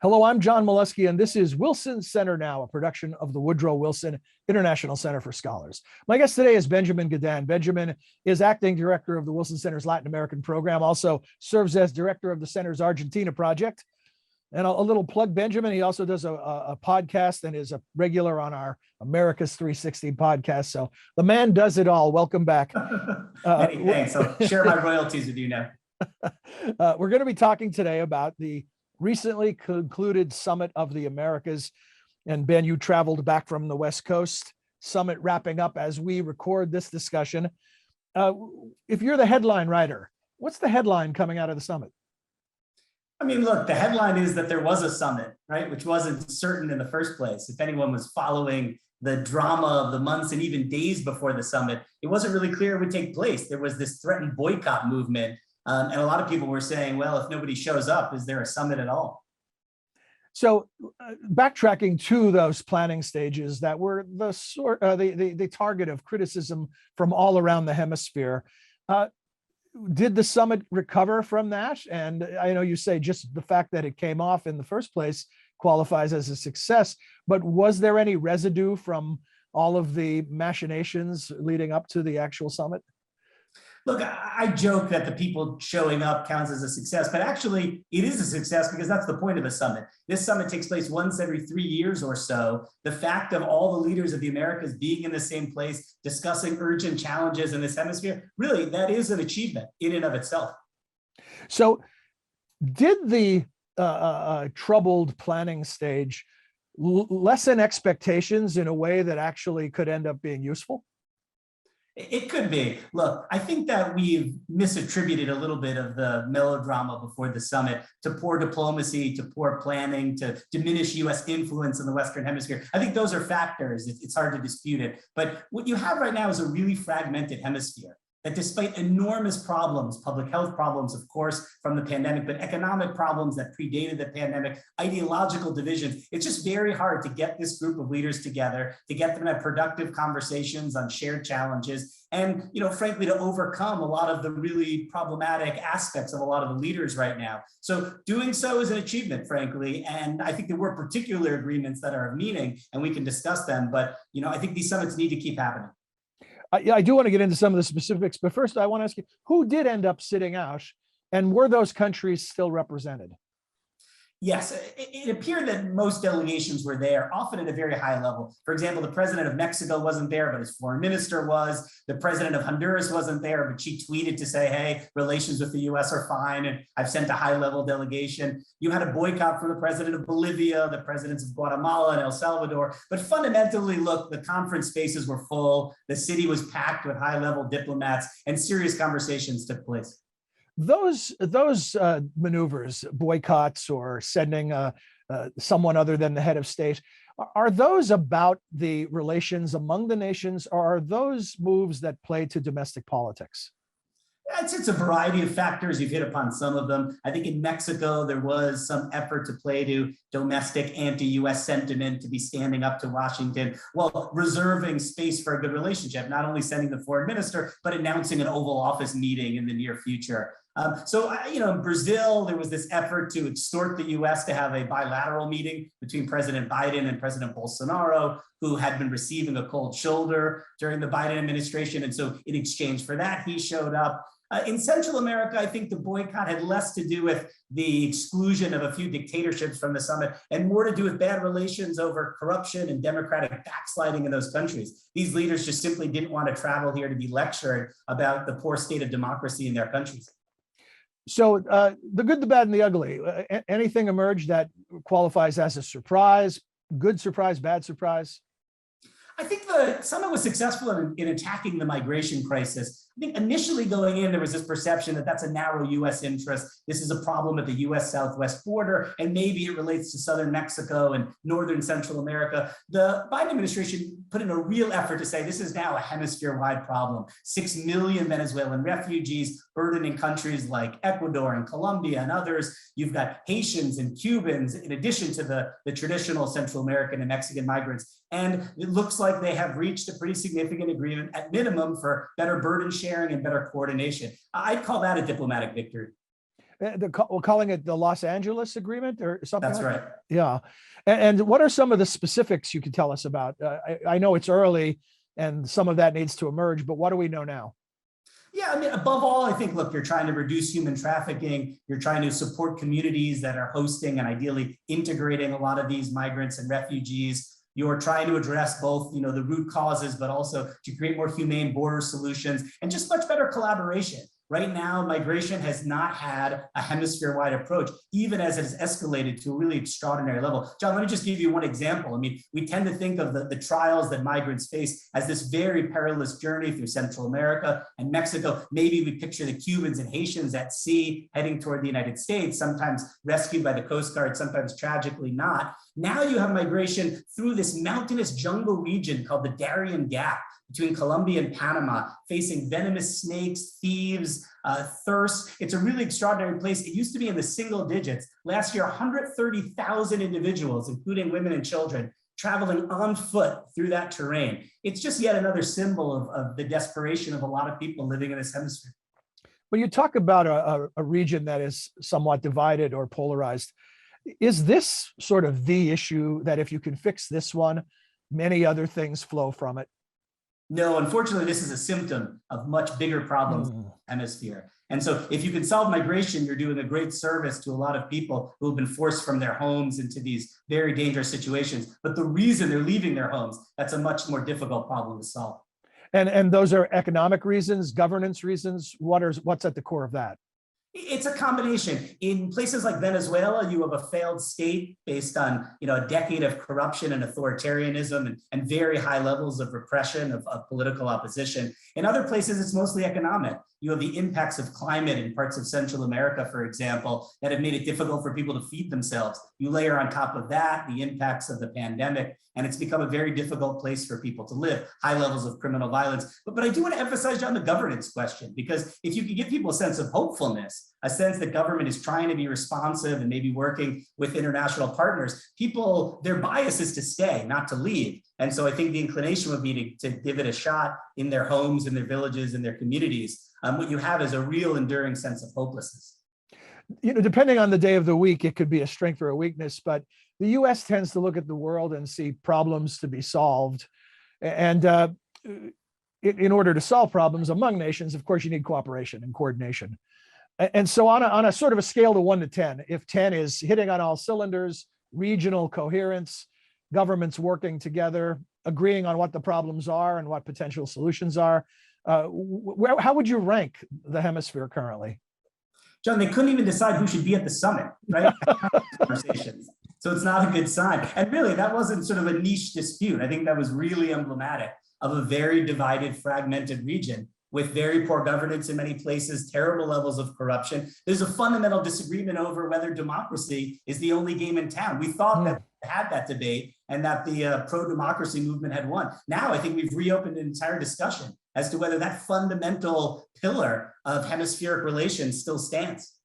Hello, I'm John Molesky, and this is Wilson Center Now, a production of the Woodrow Wilson International Center for Scholars. My guest today is Benjamin Gedan. Benjamin is acting director of the Wilson Center's Latin American program, also serves as director of the center's Argentina Project. And a little plug, Benjamin, he also does a podcast and is a regular on our America's 360 podcast. So the man does it all. Welcome back. Many thanks. I'll share my royalties with you now. We're going to be talking today about the recently concluded Summit of the Americas. And Ben, you traveled back from the West Coast, summit wrapping up as we record this discussion. If you're the headline writer, what's the headline coming out of the summit? I mean, look, the headline is that there was a summit, right? Which wasn't certain in the first place. If anyone was following the drama of the months and even days before the summit, it wasn't really clear it would take place. There was this threatened boycott movement. And a lot of people were saying, well, if nobody shows up, is there a summit at all? So backtracking to those planning stages that were the target of criticism from all around the hemisphere, did the summit recover from that? And I know you say just the fact that it came off in the first place qualifies as a success, but was there any residue from all of the machinations leading up to the actual summit? Look, I joke that the people showing up counts as a success, but actually it is a success because that's the point of a summit. This summit takes place once every 3 years or so. The fact of all the leaders of the Americas being in the same place, discussing urgent challenges in this hemisphere, really, that is an achievement in and of itself. So did the troubled planning stage lessen expectations in a way that actually could end up being useful? It could be. Look, I think that we've misattributed a little bit of the melodrama before the summit to poor diplomacy, to poor planning, to diminish US influence in the Western Hemisphere. I think those are factors. It's hard to dispute it. But what you have right now is a really fragmented hemisphere that despite enormous problems, public health problems, of course, from the pandemic, but economic problems that predated the pandemic, ideological divisions, it's just very hard to get this group of leaders together, to get them to have productive conversations on shared challenges, and, frankly, to overcome a lot of the really problematic aspects of a lot of the leaders right now. So doing so is an achievement, frankly, and I think there were particular agreements that are of meaning, and we can discuss them, but, I think these summits need to keep happening. I do want to get into some of the specifics, but first I want to ask you, who did end up sitting out, and were those countries still represented? Yes, it appeared that most delegations were there, often at a very high level. For example, the president of Mexico wasn't there, but his foreign minister was. The president of Honduras wasn't there, but she tweeted to say, hey, relations with the US are fine, and I've sent a high-level delegation. You had a boycott from the president of Bolivia, the presidents of Guatemala and El Salvador. But fundamentally, look, the conference spaces were full. The city was packed with high-level diplomats, and serious conversations took place. Those maneuvers, boycotts or sending someone other than the head of state, are those about the relations among the nations, or are those moves that play to domestic politics? It's a variety of factors. You've hit upon some of them. I think in Mexico, there was some effort to play to domestic anti-US sentiment, to be standing up to Washington while reserving space for a good relationship, not only sending the foreign minister, but announcing an Oval Office meeting in the near future. In Brazil, there was this effort to extort the US to have a bilateral meeting between President Biden and President Bolsonaro, who had been receiving a cold shoulder during the Biden administration. And so in exchange for that, he showed up. In Central America, I think the boycott had less to do with the exclusion of a few dictatorships from the summit and more to do with bad relations over corruption and democratic backsliding in those countries. These leaders just simply didn't want to travel here to be lectured about the poor state of democracy in their countries. So the good, the bad, and the ugly, anything emerged that qualifies as a surprise, good surprise, bad surprise? I think the summit was successful in attacking the migration crisis. I think initially going in, there was this perception that that's a narrow US interest. This is a problem at the US Southwest border, and maybe it relates to southern Mexico and northern Central America. The Biden administration put in a real effort to say this is now a hemisphere-wide problem. 6 million Venezuelan refugees burdening countries like Ecuador and Colombia and others. You've got Haitians and Cubans, in addition to the traditional Central American and Mexican migrants. And it looks like they have reached a pretty significant agreement at minimum for better burden sharing and better coordination. I'd call that a diplomatic victory. We're calling it the Los Angeles Agreement or something. That's right. Yeah. And what are some of the specifics you can tell us about? I know it's early and some of that needs to emerge, but what do we know now? Yeah, I mean, above all, I think, look, you're trying to reduce human trafficking. You're trying to support communities that are hosting and ideally integrating a lot of these migrants and refugees. You're trying to address both, the root causes, but also to create more humane border solutions and just much better collaboration. Right now, migration has not had a hemisphere-wide approach, even as it has escalated to a really extraordinary level. John, let me just give you one example. I mean, we tend to think of the trials that migrants face as this very perilous journey through Central America and Mexico. Maybe we picture the Cubans and Haitians at sea heading toward the United States, sometimes rescued by the Coast Guard, sometimes tragically not. Now you have migration through this mountainous jungle region called the Darien Gap between Colombia and Panama, facing venomous snakes, thieves, thirst. It's a really extraordinary place. It used to be in the single digits. Last year, 130,000 individuals, including women and children, traveling on foot through that terrain. It's just yet another symbol of the desperation of a lot of people living in this hemisphere. When you talk about a region that is somewhat divided or polarized, is this sort of the issue that if you can fix this one, many other things flow from it? No, unfortunately, this is a symptom of much bigger problems in the hemisphere. And so if you can solve migration, you're doing a great service to a lot of people who have been forced from their homes into these very dangerous situations. But the reason they're leaving their homes, that's a much more difficult problem to solve. And those are economic reasons, governance reasons. What's at the core of that? It's a combination. In places like Venezuela, you have a failed state based on a decade of corruption and authoritarianism and very high levels of repression of political opposition. In other places, it's mostly economic. You have the impacts of climate in parts of Central America, for example, that have made it difficult for people to feed themselves. You layer on top of that the impacts of the pandemic, and it's become a very difficult place for people to live, high levels of criminal violence. But I do want to emphasize, John, the governance question, because if you can give people a sense of hopefulness, a sense that government is trying to be responsive and maybe working with international partners, people, their bias is to stay, not to leave. And so I think the inclination would be to give it a shot in their homes, in their villages, in their communities. What you have is a real enduring sense of hopelessness. Depending on the day of the week, it could be a strength or a weakness, but the US tends to look at the world and see problems to be solved. And in order to solve problems among nations, of course, you need cooperation and coordination. And so on a sort of a scale of 1 to 10, if 10 is hitting on all cylinders, regional coherence, governments working together, agreeing on what the problems are and what potential solutions are, how would you rank the hemisphere currently? John, they couldn't even decide who should be at the summit, right? Conversations. So it's not a good sign. And really, that wasn't sort of a niche dispute. I think that was really emblematic of a very divided, fragmented region with very poor governance in many places, terrible levels of corruption. There's a fundamental disagreement over whether democracy is the only game in town. We thought that we had that debate and that the pro-democracy movement had won. Now I think we've reopened an entire discussion as to whether that fundamental pillar of hemispheric relations still stands.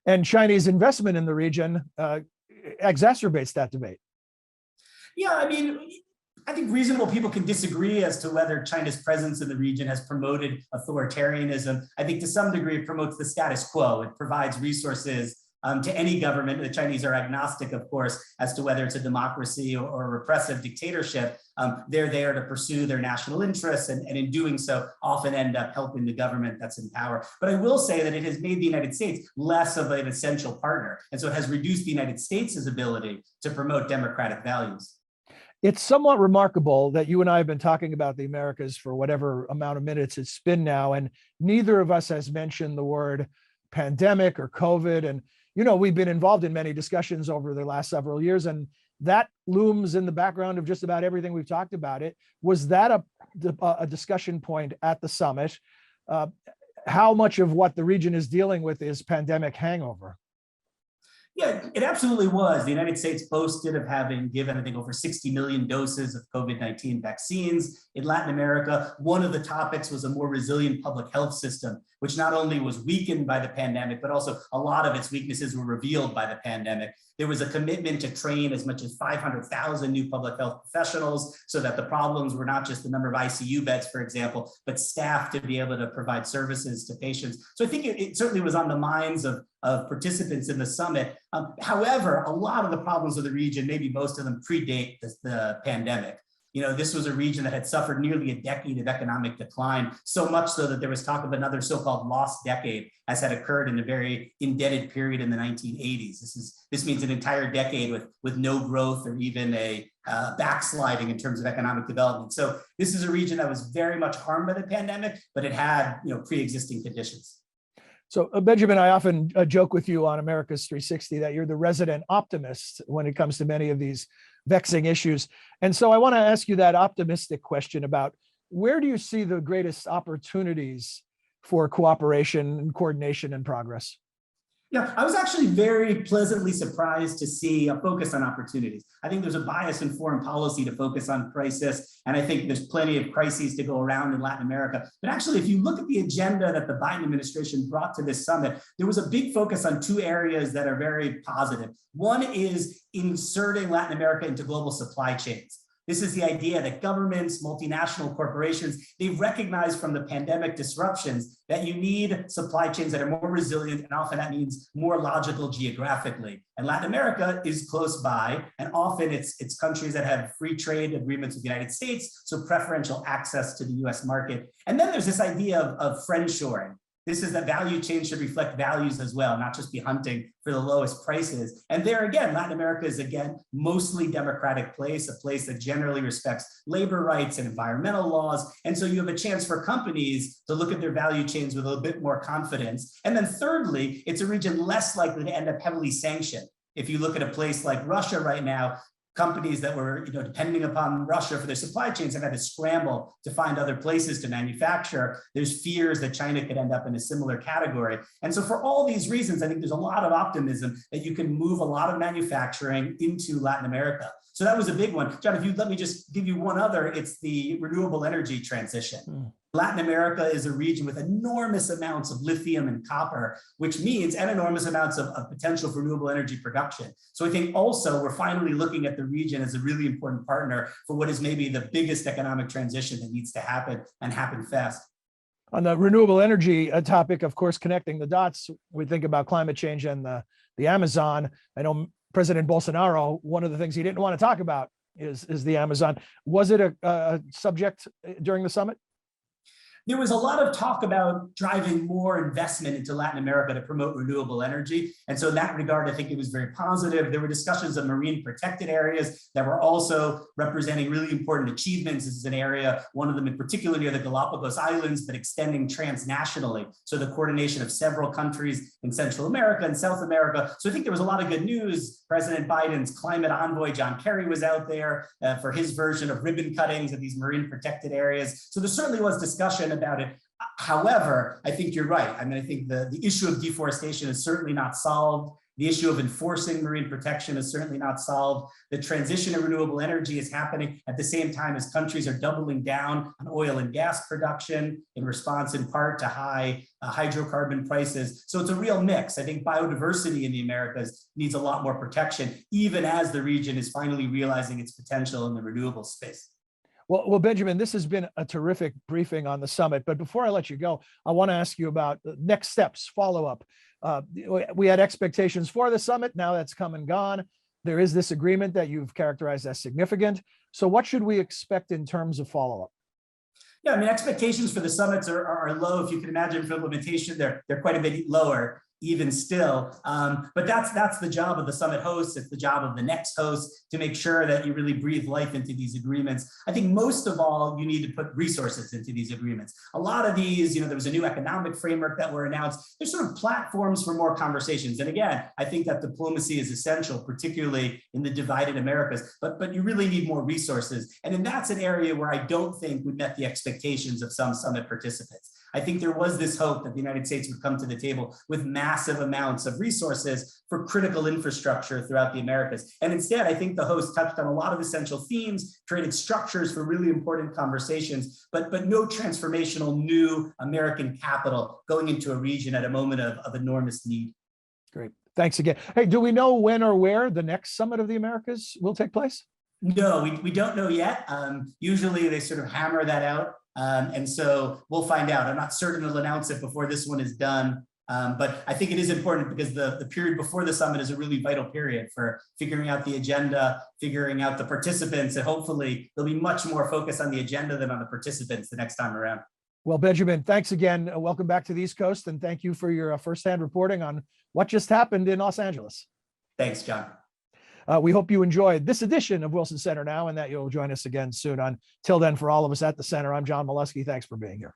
And Chinese investment in the region exacerbates that debate. Yeah, I mean, I think reasonable people can disagree as to whether China's presence in the region has promoted authoritarianism. I think to some degree it promotes the status quo. It provides resources to any government. The Chinese are agnostic, of course, as to whether it's a democracy or a repressive dictatorship. They're there to pursue their national interests and in doing so often end up helping the government that's in power. But I will say that it has made the United States less of an essential partner. And so it has reduced the United States' ability to promote democratic values. It's somewhat remarkable that you and I have been talking about the Americas for whatever amount of minutes it's been now, and neither of us has mentioned the word pandemic or COVID. And, we've been involved in many discussions over the last several years, and that looms in the background of just about everything we've talked about it. Was that a discussion point at the summit? How much of what the region is dealing with is pandemic hangover? Yeah, it absolutely was. The United States boasted of having given, I think, over 60 million doses of COVID-19 vaccines. In Latin America, one of the topics was a more resilient public health system, which not only was weakened by the pandemic, but also a lot of its weaknesses were revealed by the pandemic. There was a commitment to train as much as 500,000 new public health professionals so that the problems were not just the number of ICU beds, for example, but staff to be able to provide services to patients. So I think it certainly was on the minds of participants in the summit. However, a lot of the problems of the region, maybe most of them, predate the pandemic. You know, this was a region that had suffered nearly a decade of economic decline, so much so that there was talk of another so-called lost decade, as had occurred in a very indebted period in the 1980s. This means an entire decade with no growth or even a backsliding in terms of economic development. So this is a region that was very much harmed by the pandemic, but it had, you know, pre-existing conditions. So Benjamin, I often joke with you on America's 360 that you're the resident optimist when it comes to many of these vexing issues. And so I want to ask you that optimistic question about where do you see the greatest opportunities for cooperation and coordination and progress? Yeah, I was actually very pleasantly surprised to see a focus on opportunities. I think there's a bias in foreign policy to focus on crisis, and I think there's plenty of crises to go around in Latin America. But actually, if you look at the agenda that the Biden administration brought to this summit, there was a big focus on two areas that are very positive. One is inserting Latin America into global supply chains. This is the idea that governments, multinational corporations, they've recognized from the pandemic disruptions that you need supply chains that are more resilient, and often that means more logical geographically. And Latin America is close by, and often it's countries that have free trade agreements with the United States, so preferential access to the US market. And then there's this idea of friendshoring. This is that value chain should reflect values as well, not just be hunting for the lowest prices. And there again, Latin America is again, mostly democratic place, a place that generally respects labor rights and environmental laws. And so you have a chance for companies to look at their value chains with a bit more confidence. And then thirdly, it's a region less likely to end up heavily sanctioned. If you look at a place like Russia right now, companies that were, depending upon Russia for their supply chains have had to scramble to find other places to manufacture. There's fears that China could end up in a similar category. And so for all these reasons, I think there's a lot of optimism that you can move a lot of manufacturing into Latin America. So that was a big one. John, if you let me just give you one other, it's the renewable energy transition. Latin America is a region with enormous amounts of lithium and copper, which means, and enormous amounts of potential for renewable energy production. So I think also we're finally looking at the region as a really important partner for what is maybe the biggest economic transition that needs to happen and happen fast. On the renewable energy topic, of course, connecting the dots, we think about climate change and the Amazon. I know President Bolsonaro, one of the things he didn't want to talk about is the Amazon. Was it a subject during the summit? There was a lot of talk about driving more investment into Latin America to promote renewable energy. And so in that regard, I think it was very positive. There were discussions of marine protected areas that were also representing really important achievements. This is an area, one of them in particular near the Galapagos Islands, but extending transnationally. So the coordination of several countries in Central America and South America. So I think there was a lot of good news. President Biden's climate envoy, John Kerry, was out there for his version of ribbon cuttings of these marine protected areas. So there certainly was discussion about it. However, I think you're right. I mean, I think the issue of deforestation is certainly not solved. The issue of enforcing marine protection is certainly not solved. The transition to renewable energy is happening at the same time as countries are doubling down on oil and gas production in response in part to high hydrocarbon prices. So it's a real mix. I think biodiversity in the Americas needs a lot more protection, even as the region is finally realizing its potential in the renewable space. Well, Benjamin, this has been a terrific briefing on the summit. But before I let you go, I want to ask you about the next steps, follow-up. We had expectations for the summit. Now that's come and gone. There is this agreement that you've characterized as significant. So what should we expect in terms of follow-up? Yeah, I mean, expectations for the summits are low. If you can imagine for implementation, they're quite a bit lower. Even still, but that's the job of the summit host. It's the job of the next host to make sure that you really breathe life into these agreements. I think most of all, you need to put resources into these agreements. A lot of these, there was a new economic framework that were announced. There's sort of platforms for more conversations. And again, I think that diplomacy is essential, particularly in the divided Americas, but you really need more resources. And then that's an area where I don't think we met the expectations of some summit participants. I think there was this hope that the United States would come to the table with massive amounts of resources for critical infrastructure throughout the Americas. And instead, I think the host touched on a lot of essential themes, created structures for really important conversations, but no transformational new American capital going into a region at a moment of enormous need. Great. Thanks again. Hey, do we know when or where the next Summit of the Americas will take place? No, we don't know yet. Usually they sort of hammer that out. And so we'll find out. I'm not certain they'll announce it before this one is done. But I think it is important because the period before the summit is a really vital period for figuring out the agenda, figuring out the participants, and hopefully there'll be much more focus on the agenda than on the participants the next time around. Well, Benjamin, thanks again. Welcome back to the East Coast, and thank you for your firsthand reporting on what just happened in Los Angeles. Thanks, John. We hope you enjoyed this edition of Wilson Center Now, and that you'll join us again soon. Until then, for all of us at the center, I'm John Molesky. Thanks for being here.